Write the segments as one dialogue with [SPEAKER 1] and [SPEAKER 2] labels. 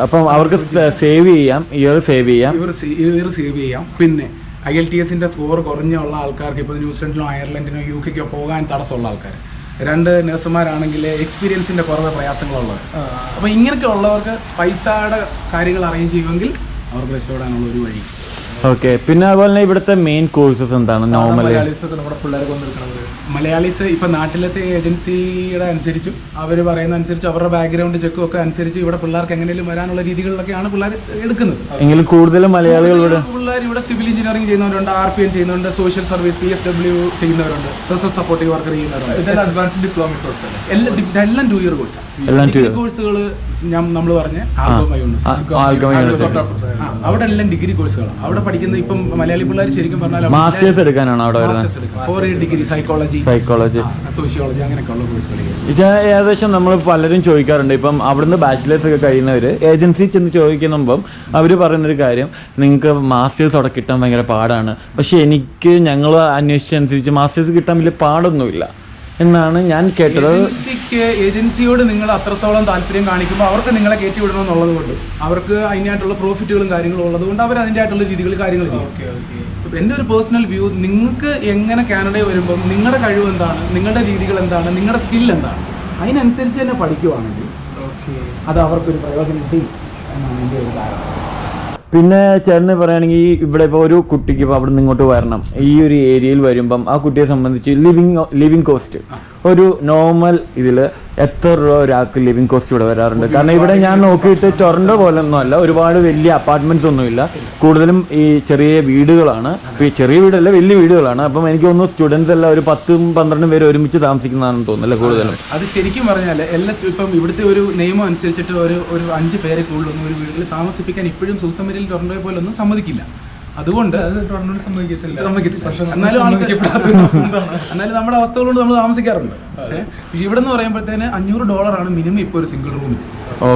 [SPEAKER 1] അപ്പം അവർക്ക് സേവ് ചെയ്യാം, ഇയർ സേവ് ചെയ്യാം,
[SPEAKER 2] സേവ് ചെയ്യാം. പിന്നെ IELTS സ്കോർ കുറഞ്ഞുള്ള ആൾക്കാർക്ക് ഇപ്പോൾ ന്യൂസിലൻഡിനോ അയർലൻഡിനോ UK പോകാൻ തടസ്സമുള്ള ആൾക്കാർ, 2 നഴ്സുമാരാണെങ്കിൽ എക്സ്പീരിയൻസിന്റെ കുറവ് പ്രയാസങ്ങളുള്ളവർ. അപ്പോൾ ഇങ്ങനെയൊക്കെ ഉള്ളവർക്ക് പൈസയുടെ കാര്യങ്ങൾ അറേഞ്ച് ചെയ്യുമെങ്കിൽ അവർക്ക് രക്ഷപ്പെടാനുള്ള ഒരു വഴി.
[SPEAKER 1] ഓക്കെ. പിന്നെ അതുപോലെ തന്നെ ഇവിടുത്തെ മെയിൻ കോഴ്സസ് എന്താണ്? നോർമലി
[SPEAKER 2] മലയാളീസ് ഇപ്പൊ നാട്ടിലത്തെ ഏജൻസിയുടെ അനുസരിച്ചും അവർ പറയുന്ന അനുസരിച്ച് അവരുടെ ബാക്ക്ഗ്രൗണ്ട് ചെക്കും ഒക്കെ അനുസരിച്ച് ഇവിടെ പിള്ളേർക്ക് എങ്ങനെയും വരാനുള്ള രീതികളിലൊക്കെയാണ് പിള്ളേർ എടുക്കുന്നത്.
[SPEAKER 1] എങ്കിലും കൂടുതലും മലയാളികൾ
[SPEAKER 2] പിള്ളേർ ഇവിടെ സിവിൽ എഞ്ചിനീയറിംഗ് ചെയ്യുന്നവരുണ്ട്, RPN ചെയ്യുന്നവരുണ്ട്, സോഷ്യൽ സർവീസ് PSW ചെയ്യുന്നവരുണ്ട്, റിസർച്ച് സപ്പോർട്ടീവ് വർക്കർ ചെയ്യുന്നവരുണ്ട്. എല്ലാം 2 ഇയർ കോഴ്സാണ്. കോഴ്സുകൾ നമ്മൾ പറഞ്ഞ അവിടെ എല്ലാം ഡിഗ്രി കോഴ്സുകളാണ്. അവിടെ പഠിക്കുന്നത് ഇപ്പം മലയാളി പിള്ളേർ ശരിക്കും പറഞ്ഞാൽ
[SPEAKER 1] മാസ്റ്റേഴ്സ് എടുക്കാനാണ് അവിടെ
[SPEAKER 2] 4 ഇയർ ഡിഗ്രി സൈക്കോളജി, സോഷ്യോളജി അങ്ങനെയൊക്കെയുള്ള കോഴ്സുകൾ.
[SPEAKER 1] ഏകദേശം നമ്മൾ പലരും ചോദിക്കാറുണ്ട്, ഇപ്പം അവിടുന്ന് ബാച്ചിലേഴ്സ് ഒക്കെ കഴിയുന്നവർ ഏജൻസി ചെന്ന് ചോദിക്കുമ്പം അവർ പറയുന്നൊരു കാര്യം, നിങ്ങൾക്ക് മാസ്റ്റേഴ്സ് അവിടെ കിട്ടാൻ ഭയങ്കര പാടാണ്. പക്ഷെ ഞങ്ങൾ അന്വേഷിച്ചനുസരിച്ച് മാസ്റ്റേഴ്സ് കിട്ടാൻ വലിയ പാടൊന്നുമില്ല എന്നാണ് ഞാൻ കേട്ടത്.
[SPEAKER 2] ഏജൻസിയോട് നിങ്ങൾ അത്രത്തോളം താല്പര്യം കാണിക്കുമ്പോൾ അവർക്ക് നിങ്ങളെ കയറ്റി വിടണം എന്നുള്ളത് കൊണ്ട്, അവർക്ക് അതിനായിട്ടുള്ള പ്രോഫിറ്റുകളും കാര്യങ്ങളും ഉള്ളത് കൊണ്ട് അവർ അതിൻ്റെ ആയിട്ടുള്ള രീതികൾ കാര്യങ്ങൾ ചെയ്യും. എൻ്റെ ഒരു പേഴ്സണൽ വ്യൂ, നിങ്ങൾക്ക് എങ്ങനെ കാനഡയിൽ വരുമ്പോൾ നിങ്ങളുടെ കഴിവ് എന്താണ്, നിങ്ങളുടെ രീതികൾ എന്താണ്, നിങ്ങളുടെ സ്കിൽ എന്താണ്, അതിനനുസരിച്ച് തന്നെ പഠിക്കുവാണെങ്കിൽ അത് അവർക്കൊരു പ്രയോജനം ചെയ്യും എന്നാണ് എൻ്റെ ഒരു ധാരണ.
[SPEAKER 1] പിന്നെ ചേട്ടന് പറയുകയാണെങ്കിൽ ഇവിടെ ഇപ്പോൾ ഒരു കുട്ടിക്ക് ഇപ്പോൾ അവിടെ നിന്ന് ഇങ്ങോട്ട് വരണം, ഈ ഒരു ഏരിയയിൽ വരുമ്പം ആ കുട്ടിയെ സംബന്ധിച്ച് ലിവിങ് കോസ്റ്റ് ഒരു നോർമൽ ഇതിൽ എത്ര രൂപ ഒരാൾക്ക് ലിവിങ് കോസ്റ്റ് ഇവിടെ വരാറുണ്ട്? കാരണം ഇവിടെ ഞാൻ നോക്കിയിട്ട് ടൊറൻറ്റോ പോലെ ഒന്നും അല്ല, ഒരുപാട് വലിയ അപ്പാർട്ട്മെന്റ്സ് ഒന്നുമില്ല, കൂടുതലും ഈ ചെറിയ വീടുകളാണ്. ചെറിയ വീടല്ല, വലിയ വീടുകളാണ്. അപ്പം എനിക്ക് തോന്നുന്നു സ്റ്റുഡൻസ് എല്ലാം ഒരു 10-12 പേര് ഒരുമിച്ച് താമസിക്കുന്നതാണെന്ന് തോന്നുന്നല്ലേ കൂടുതലും?
[SPEAKER 2] അത് ശരിക്കും പറഞ്ഞാൽ ഇപ്പം ഇവിടുത്തെ ഒരു നിയമം അനുസരിച്ചിട്ട് ഒരു 5 പേരെ കൂടുതലൊന്നും ഒരു വീട്ടിൽ താമസിപ്പിക്കാൻ ഇപ്പോഴും സൂസമരിയിൽ ടൊറൻറ്റോയെ പോലെ ഒന്നും സമ്മതിക്കില്ല. അതുകൊണ്ട് എന്നാലും നമ്മുടെ അവസ്ഥകളോട് നമ്മൾ താമസിക്കാറുണ്ട്. പക്ഷെ ഇവിടെ നിന്ന് പറയുമ്പോഴത്തേന് $500 മിനിമം ഇപ്പോൾ ഒരു സിംഗിൾ റൂമിൽ.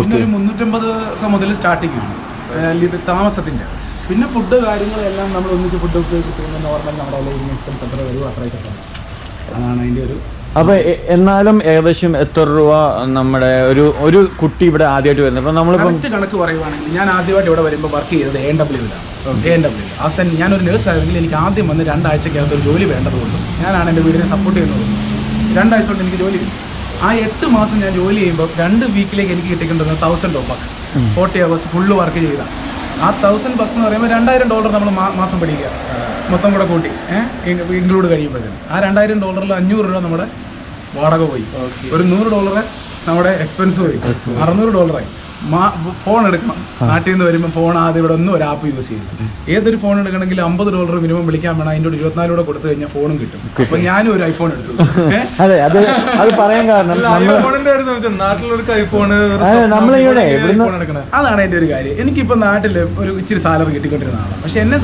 [SPEAKER 2] പിന്നെ ഒരു 350 ഒക്കെ മുതൽ സ്റ്റാർട്ടിംഗ് ആണ് താമസത്തിന്റെ. പിന്നെ ഫുഡ് കാര്യങ്ങളെല്ലാം നമ്മൾ ഒന്നിച്ച് ഫുഡ് ചെയ്യുന്ന നോർമൽ നമ്മുടെ ലിവിങ് എക്സ്പെൻസ് എത്ര വരും അത്രയൊക്കെ അതാണ് അതിൻ്റെ ഒരു.
[SPEAKER 1] അപ്പൊ എന്നാലും ഏകദേശം എത്ര രൂപ നമ്മുടെ ഒരു കുട്ടി ഇവിടെ ആദ്യമായിട്ട് വരുന്നത്? അപ്പൊ നമ്മളിപ്പം
[SPEAKER 2] കണക്ക് പറയുവാണെങ്കിൽ ഞാൻ ആദ്യമായിട്ട് ഇവിടെ വരുമ്പോൾ വർക്ക് ചെയ്തത് ANW. ഞാനൊരു നേഴ്സ് ആയിരുന്നെങ്കിൽ എനിക്ക് ആദ്യം വന്ന് 2 ആഴ്ചക്കകത്ത് ഒരു ജോലി വേണ്ടതുകൊണ്ട് ഞാനാണ് എൻ്റെ വീടിനെ സപ്പോർട്ട് ചെയ്യുന്നത്. 2 ആഴ്ച കൊണ്ട് എനിക്ക് ജോലി കിട്ടും. ആ 8 മാസം ഞാൻ ജോലി ചെയ്യുമ്പോൾ 2 വീക്കിലേക്ക് എനിക്ക് കിട്ടിക്കൊണ്ടിരുന്നത് $1,000, 40 hours ഫുള്ള് വർക്ക് ചെയ്താൽ. ആ $1,000 എന്ന് പറയുമ്പോൾ $2,000 നമ്മൾ മാസം പഠിക്കുക മൊത്തം കൂടെ കൂട്ടി ഇൻക്ലൂഡ് കഴിയുമ്പോഴത്തേനും ആ $2,000 $500 നമ്മുടെ വാടക പോയി, ഒരു $100 നമ്മുടെ എക്സ്പെൻസ് പോയി, $600 ഫോൺ എടുക്കണം. നാട്ടിൽ നിന്ന് വരുമ്പോൾ ഫോൺ ആദ്യം ഇവിടെ ഒന്നും ഒരു ആപ്പ് യൂസ് ചെയ്യും. ഏതൊരു ഫോൺ എടുക്കണമെങ്കിൽ $50 മിനിമം വിളിക്കാൻ വേണം. അതിൻ്റെ ഒരു 24 കൊടുത്തു കഴിഞ്ഞാൽ ഫോണും കിട്ടും. അപ്പൊ ഞാനും ഒരു ഐഫോൺ എടുത്തു.
[SPEAKER 1] അത് പറയാൻ കാരണം
[SPEAKER 2] അതാണ് എൻ്റെ ഒരു കാര്യം. എനിക്കിപ്പോ നാട്ടിൽ ഒരു ഇച്ചിരി സാലറി കിട്ടിക്കൊണ്ടിരുന്നതാണ്. പക്ഷെ എന്നെ